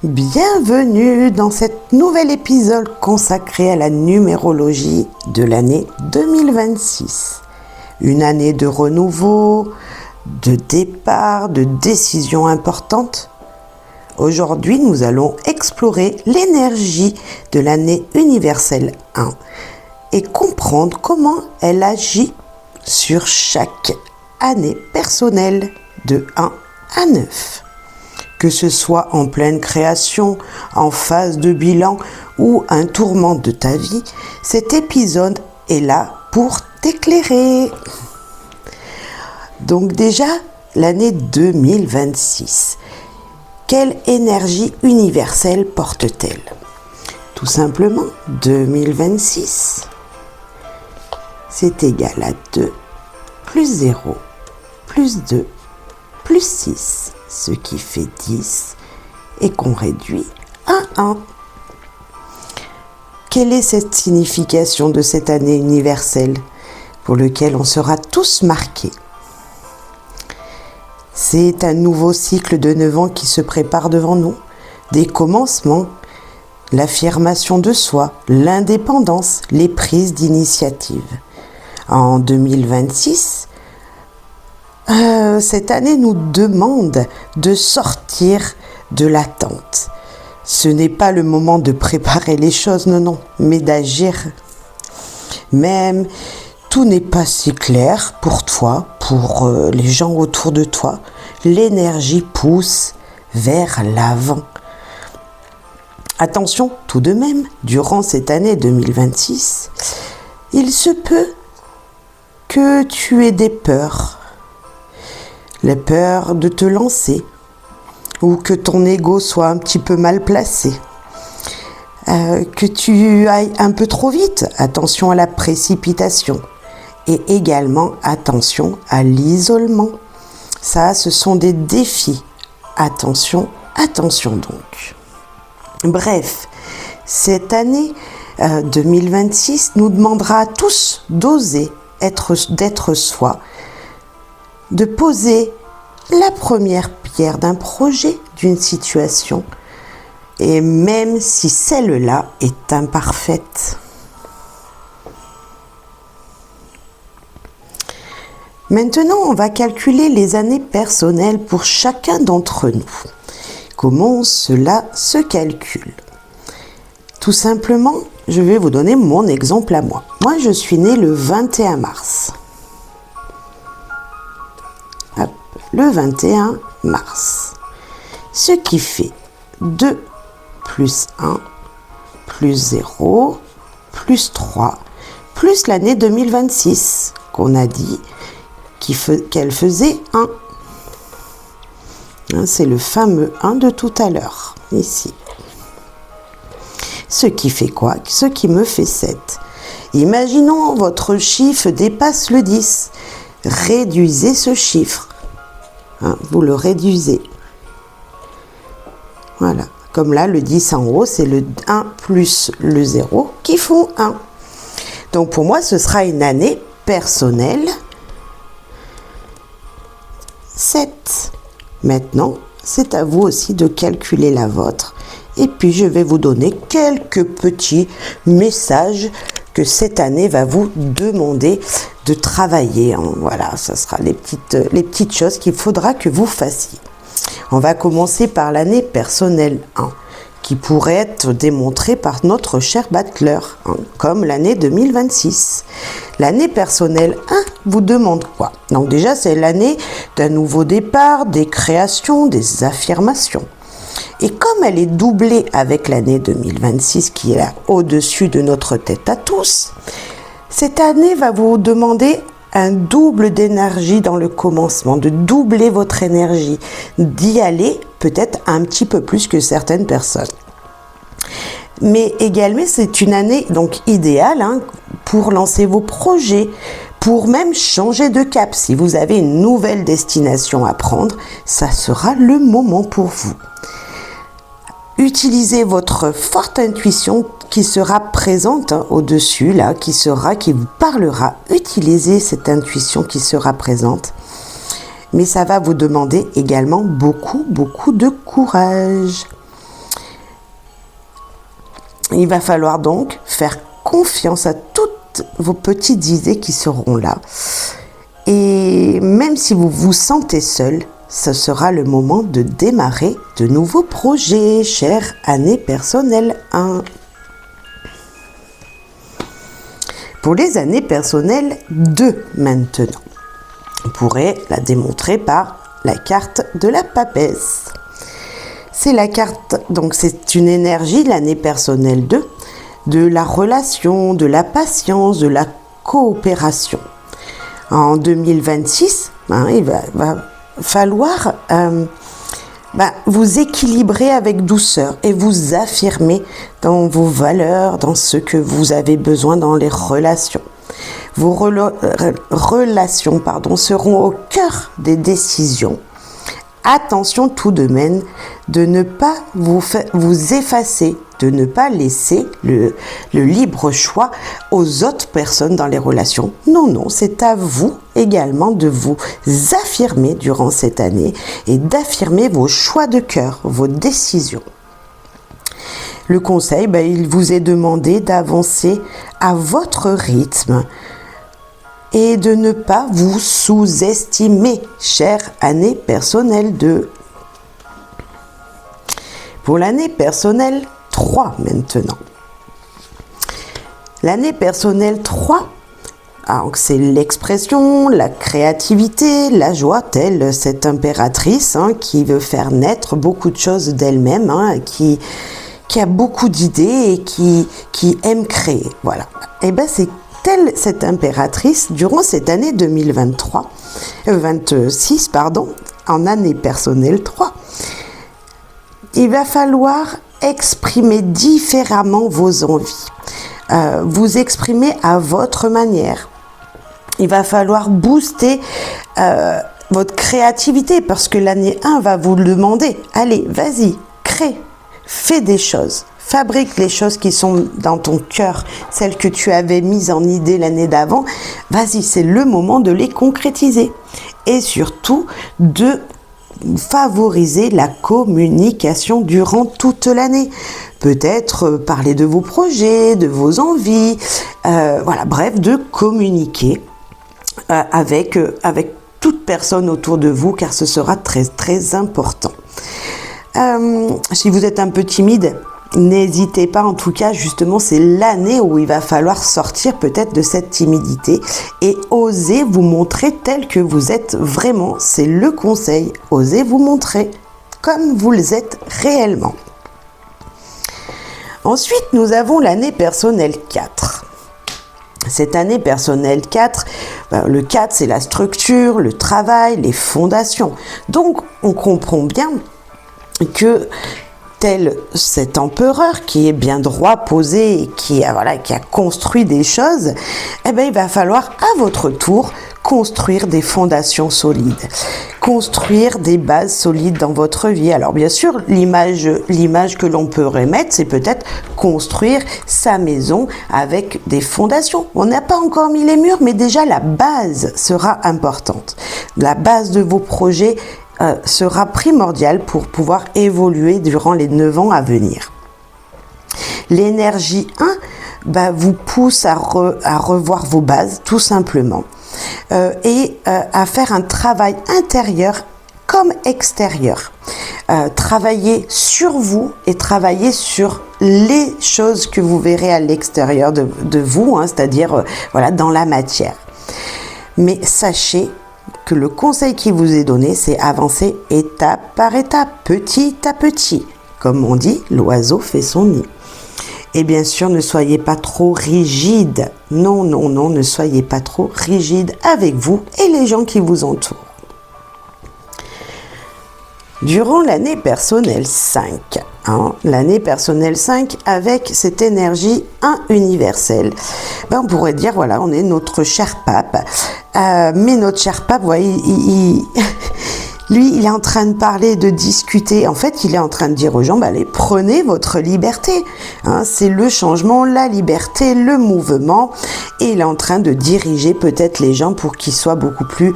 Bienvenue dans cet nouvel épisode consacré à la numérologie de l'année 2026. Une année de renouveau, de départ, de décisions importantes. Aujourd'hui, nous allons explorer l'énergie de l'année universelle 1 et comprendre comment elle agit sur chaque année personnelle de 1 à 9. Que ce soit en pleine création, en phase de bilan ou un tourment de ta vie, cet épisode est là pour t'éclairer. Donc déjà, l'année 2026. Quelle énergie universelle porte-t-elle? Tout simplement, 2026, c'est égal à 2 plus 0 plus 2 plus 6. Ce qui fait 10 et qu'on réduit à 1. Quelle est cette signification de cette année universelle pour laquelle on sera tous marqués? C'est un nouveau cycle de 9 ans qui se prépare devant nous, des commencements, l'affirmation de soi, l'indépendance, les prises d'initiative. En 2026, cette année nous demande de sortir de l'attente. Ce n'est pas le moment de préparer les choses, non, mais d'agir. Même tout n'est pas si clair pour toi, pour les gens autour de toi. L'énergie pousse vers l'avant. Attention, tout de même, durant cette année 2026, il se peut que tu aies des peurs. Les peurs de te lancer ou que ton ego soit un petit peu mal placé, que tu ailles un peu trop vite, attention à la précipitation et également attention à l'isolement. Ça, ce sont des défis. Attention, attention donc. Bref, cette année 2026 nous demandera à tous d'oser d'être soi, de poser la première pierre d'un projet, d'une situation, et même si celle-là est imparfaite. Maintenant, on va calculer les années personnelles pour chacun d'entre nous. Comment cela se calcule? Tout simplement, je vais vous donner mon exemple à moi. Moi, je suis née le 21 mars. Le 21 mars. Ce qui fait 2 plus 1 plus 0 plus 3 plus l'année 2026 qu'on a dit qu'elle faisait 1. C'est le fameux 1 de tout à l'heure, ici. Ce qui fait quoi? Ce qui me fait 7. Imaginons votre chiffre dépasse le 10. Réduisez ce chiffre. Vous le réduisez. Voilà. Comme là, le 10 en haut, c'est le 1 plus le 0 qui font 1. Donc pour moi, ce sera une année personnelle 7. Maintenant, c'est à vous aussi de calculer la vôtre. Et puis, je vais vous donner quelques petits messages que cette année va vous demander de travailler. Voilà, ça sera les petites choses qu'il faudra que vous fassiez. On va commencer par l'année personnelle 1, qui pourrait être démontrée par notre cher Butler, comme l'année 2026. L'année personnelle 1 vous demande quoi? Donc déjà, c'est l'année d'un nouveau départ, des créations, des affirmations. Et comme elle est doublée avec l'année 2026 qui est là au-dessus de notre tête à tous, cette année va vous demander un double d'énergie dans le commencement, de doubler votre énergie, d'y aller peut-être un petit peu plus que certaines personnes. Mais également, c'est une année donc idéale pour lancer vos projets, pour même changer de cap. Si vous avez une nouvelle destination à prendre, ça sera le moment pour vous. Utilisez votre forte intuition qui sera présente au-dessus, là, qui vous parlera. Utilisez cette intuition qui sera présente. Mais ça va vous demander également beaucoup de courage. Il va falloir donc faire confiance à toutes vos petites idées qui seront là. Et même si vous vous sentez seul, ce sera le moment de démarrer de nouveaux projets, chère année personnelle 1. Pour les années personnelles 2 maintenant, on pourrait la démontrer par la carte de la papesse. C'est la carte, donc c'est une énergie, l'année personnelle 2, de la relation, de la patience, de la coopération. En 2026, il va falloir vous équilibrer avec douceur et vous affirmer dans vos valeurs, dans ce que vous avez besoin dans les relations. Vos relations seront au cœur des décisions. Attention tout de même de ne pas vous effacer, de ne pas laisser le libre choix aux autres personnes dans les relations. Non, c'est à vous également de vous affirmer durant cette année et d'affirmer vos choix de cœur, vos décisions. Le conseil, il vous est demandé d'avancer à votre rythme et de ne pas vous sous-estimer, chère année personnelle 2. Pour l'année personnelle 3 maintenant. L'année personnelle 3, c'est l'expression, la créativité, la joie, telle cette impératrice qui veut faire naître beaucoup de choses d'elle-même, qui a beaucoup d'idées et qui aime créer. Voilà. Et c'est telle cette impératrice durant cette année 26, en année personnelle 3. Il va falloir exprimer différemment vos envies, vous exprimer à votre manière. Il va falloir booster votre créativité parce que l'année 1 va vous le demander. Allez, vas-y, crée, fais des choses. Fabrique les choses qui sont dans ton cœur, celles que tu avais mises en idée l'année d'avant. Vas-y, c'est le moment de les concrétiser. Et surtout, de favoriser la communication durant toute l'année. Peut-être parler de vos projets, de vos envies, bref, de communiquer avec toute personne autour de vous, car ce sera très, très important. Si vous êtes un peu timide, n'hésitez pas, en tout cas, justement, c'est l'année où il va falloir sortir peut-être de cette timidité et oser vous montrer tel que vous êtes vraiment. C'est le conseil, osez vous montrer comme vous le êtes réellement. Ensuite, nous avons l'année personnelle 4. Cette année personnelle 4, le 4, c'est la structure, le travail, les fondations. Donc, on comprend bien que tel cet empereur qui est bien droit, posé, et qui a construit des choses, il va falloir à votre tour construire des fondations solides, construire des bases solides dans votre vie. Alors bien sûr, l'image que l'on peut remettre, c'est peut-être construire sa maison avec des fondations. On n'a pas encore mis les murs, mais déjà la base sera importante. La base de vos projets sera primordial pour pouvoir évoluer durant les 9 ans à venir. L'énergie 1 vous pousse à revoir vos bases, tout simplement, et à faire un travail intérieur comme extérieur. Travailler sur vous et travailler sur les choses que vous verrez à l'extérieur de vous, c'est-à-dire dans la matière. Mais sachez que le conseil qui vous est donné, c'est avancer étape par étape, petit à petit. Comme on dit, l'oiseau fait son nid. Et bien sûr, ne soyez pas trop rigide. Non, ne soyez pas trop rigide avec vous et les gens qui vous entourent. Durant l'année personnelle 5, l'année personnelle 5 avec cette énergie 1 universelle, on pourrait dire, on est notre cher pape. Mais notre cher pape, Lui, il est en train de parler, de discuter. En fait, il est en train de dire aux gens, allez, prenez votre liberté. Hein, c'est le changement, la liberté, le mouvement. Et il est en train de diriger peut-être les gens pour qu'ils soient beaucoup plus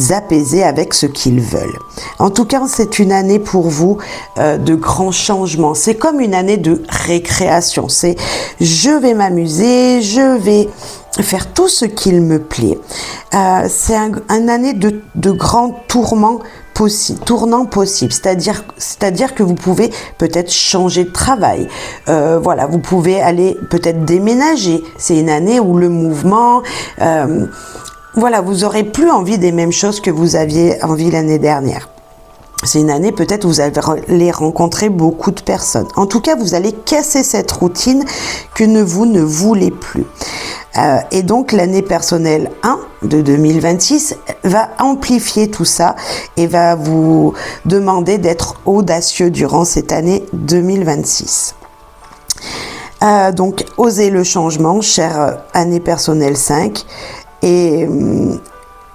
apaisés avec ce qu'ils veulent. En tout cas, c'est une année pour vous de grands changements. C'est comme une année de récréation. C'est je vais m'amuser, je vais faire tout ce qu'il me plaît. C'est une année de grands tournants possibles, c'est-à-dire que vous pouvez peut-être changer de travail, voilà, vous pouvez aller peut-être déménager. C'est une année où le mouvement, voilà, vous aurez plus envie des mêmes choses que vous aviez envie l'année dernière. C'est une année peut-être où vous allez rencontrer beaucoup de personnes. En tout cas, vous allez casser cette routine que vous ne voulez plus. Et donc, l'année personnelle 1 de 2026 va amplifier tout ça et va vous demander d'être audacieux durant cette année 2026. Donc, osez le changement, chère année personnelle 5. Et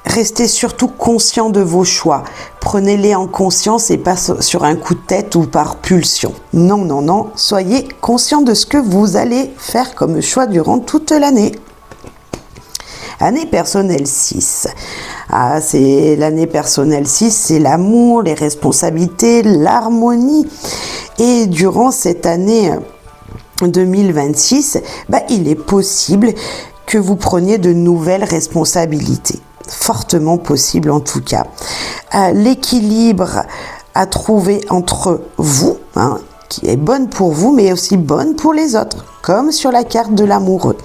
restez surtout conscient de vos choix. Prenez-les en conscience et pas sur un coup de tête ou par pulsion. Non, non, non. Soyez conscient de ce que vous allez faire comme choix durant toute l'année. Année personnelle 6. C'est l'année personnelle 6, c'est l'amour, les responsabilités, l'harmonie. Et durant cette année 2026, il est possible que vous preniez de nouvelles responsabilités. Fortement possible en tout cas. L'équilibre à trouver entre vous, qui est bonne pour vous, mais aussi bonne pour les autres, comme sur la carte de l'amoureux.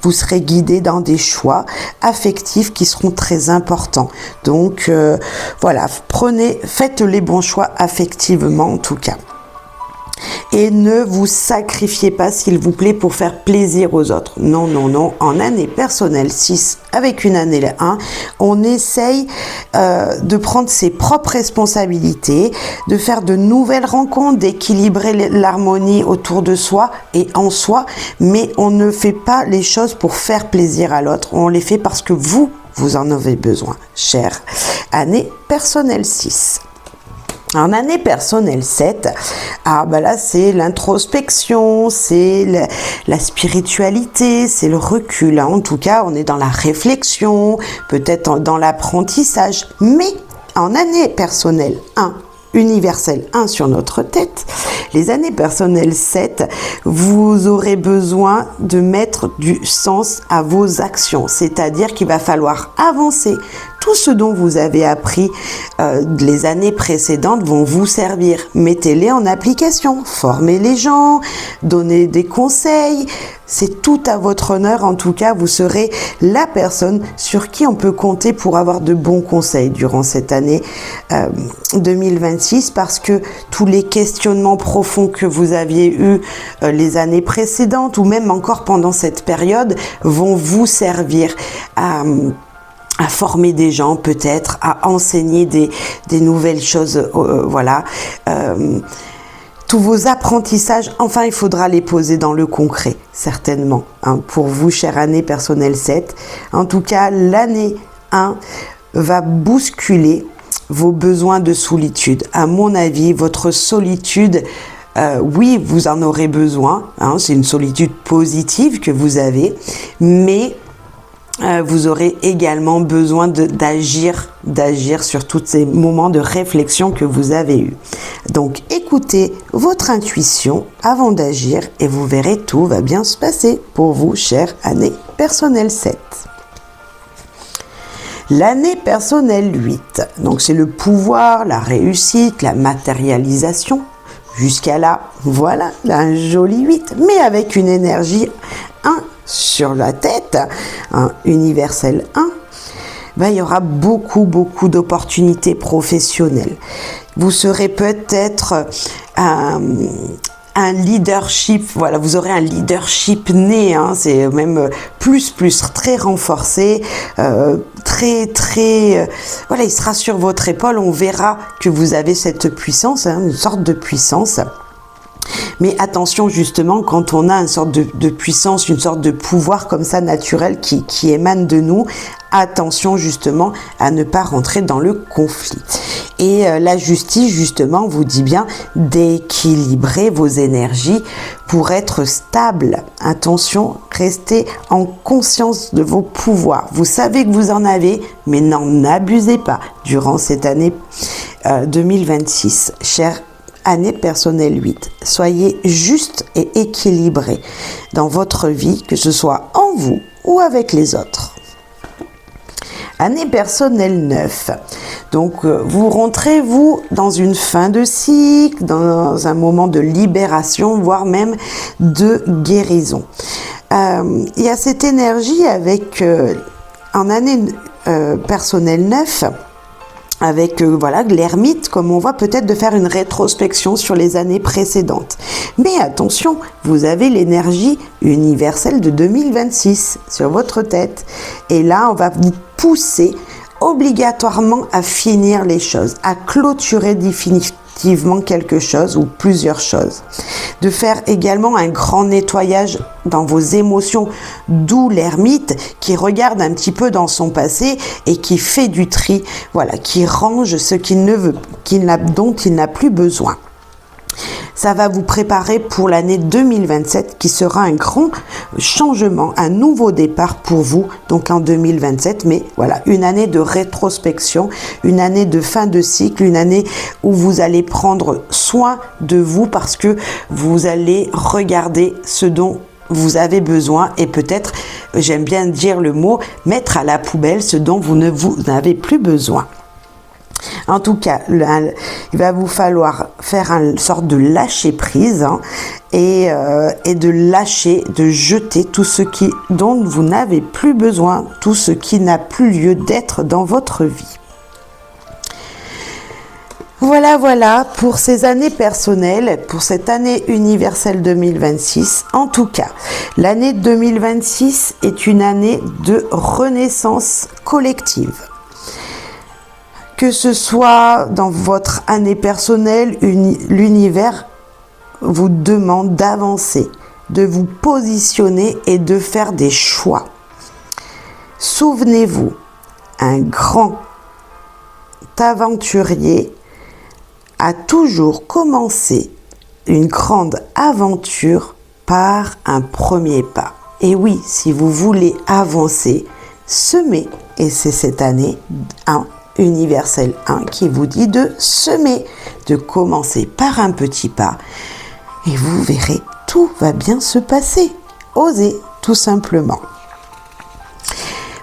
Vous serez guidé dans des choix affectifs qui seront très importants. Donc, voilà, faites les bons choix affectivement en tout cas. Et ne vous sacrifiez pas, s'il vous plaît, pour faire plaisir aux autres. Non, non, non. En année personnelle 6, avec une année 1, on essaye de prendre ses propres responsabilités, de faire de nouvelles rencontres, d'équilibrer l'harmonie autour de soi et en soi, mais on ne fait pas les choses pour faire plaisir à l'autre. On les fait parce que vous en avez besoin, chère année personnelle 6. En année personnelle 7, là c'est l'introspection, c'est la spiritualité, c'est le recul. En tout cas, on est dans la réflexion, peut-être dans l'apprentissage. Mais en année personnelle 1, universelle 1 sur notre tête, les années personnelles 7, vous aurez besoin de mettre du sens à vos actions. C'est-à-dire qu'il va falloir avancer. Tout ce dont vous avez appris les années précédentes vont vous servir. Mettez-les en application, formez les gens, donnez des conseils. C'est tout à votre honneur. En tout cas, vous serez la personne sur qui on peut compter pour avoir de bons conseils durant cette année 2026, parce que tous les questionnements profonds que vous aviez eus les années précédentes ou même encore pendant cette période vont vous servir à former des gens, peut-être, à enseigner des nouvelles choses, voilà. Tous vos apprentissages, enfin, il faudra les poser dans le concret, certainement, pour vous, chère année personnelle 7. En tout cas, l'année 1 va bousculer vos besoins de solitude. À mon avis, votre solitude, oui, vous en aurez besoin, c'est une solitude positive que vous avez, mais vous aurez également besoin d'agir sur tous ces moments de réflexion que vous avez eus. Donc, écoutez votre intuition avant d'agir et vous verrez, tout va bien se passer pour vous, chère année personnelle 7. L'année personnelle 8, donc c'est le pouvoir, la réussite, la matérialisation. Jusqu'à là, voilà, un joli 8, mais avec une énergie 1 sur la tête, universel 1, il y aura beaucoup d'opportunités professionnelles. Vous serez peut-être un leadership, voilà, vous aurez un leadership né, c'est même plus très renforcé, voilà, il sera sur votre épaule, on verra que vous avez cette puissance, une sorte de puissance. Mais attention justement, quand on a une sorte de puissance, une sorte de pouvoir comme ça naturel qui émane de nous, attention justement à ne pas rentrer dans le conflit. Et la justice justement vous dit bien d'équilibrer vos énergies pour être stable. Attention, restez en conscience de vos pouvoirs. Vous savez que vous en avez, mais n'en abusez pas durant cette année 2026. Chère année personnelle 8, soyez juste et équilibré dans votre vie, que ce soit en vous ou avec les autres. Année personnelle 9. Donc, vous rentrez, vous, dans une fin de cycle, dans un moment de libération, voire même de guérison. Il y a cette énergie avec, en année personnelle 9, avec voilà, l'ermite, comme on voit, peut-être de faire une rétrospection sur les années précédentes. Mais attention, vous avez l'énergie universelle de 2026 sur votre tête. Et là, on va vous pousser obligatoirement à finir les choses, à clôturer définitivement quelque chose ou plusieurs choses. De faire également un grand nettoyage dans vos émotions, d'où l'ermite qui regarde un petit peu dans son passé et qui fait du tri, voilà, qui range ce qu'il ne veut, dont il n'a plus besoin. Ça va vous préparer pour l'année 2027 qui sera un grand changement, un nouveau départ pour vous, donc en 2027. Mais voilà, une année de rétrospection, une année de fin de cycle, une année où vous allez prendre soin de vous parce que vous allez regarder ce dont vous avez besoin et peut-être, j'aime bien dire le mot, mettre à la poubelle ce dont vous n'avez plus besoin. En tout cas, il va vous falloir faire une sorte de lâcher prise et de lâcher, de jeter tout ce dont vous n'avez plus besoin, tout ce qui n'a plus lieu d'être dans votre vie. Voilà pour ces années personnelles, pour cette année universelle 2026. En tout cas, l'année 2026 est une année de renaissance collective. Que ce soit dans votre année personnelle, l'univers vous demande d'avancer, de vous positionner et de faire des choix. Souvenez-vous, un grand aventurier a toujours commencé une grande aventure par un premier pas. Et oui, si vous voulez avancer, semez, et c'est cette année universel 1 qui vous dit de semer, de commencer par un petit pas et vous verrez, tout va bien se passer. Osez, tout simplement.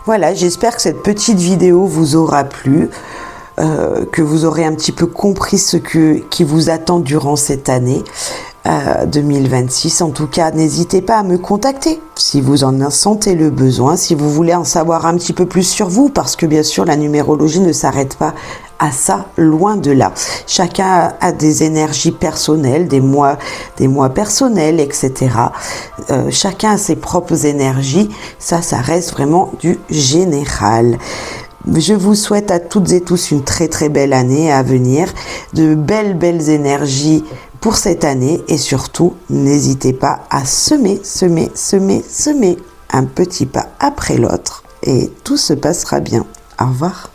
Voilà, j'espère que cette petite vidéo vous aura plu, que vous aurez un petit peu compris ce qui vous attend durant cette année 2026. En tout cas, n'hésitez pas à me contacter si vous en sentez le besoin, si vous voulez en savoir un petit peu plus sur vous, parce que bien sûr la numérologie ne s'arrête pas à ça, loin de là. Chacun a des énergies personnelles, des mois personnels, etc. Chacun a ses propres énergies, ça reste vraiment du général. Je vous souhaite à toutes et tous une très très belle année à venir, de belles énergies pour cette année et surtout, n'hésitez pas à semer un petit pas après l'autre et tout se passera bien. Au revoir.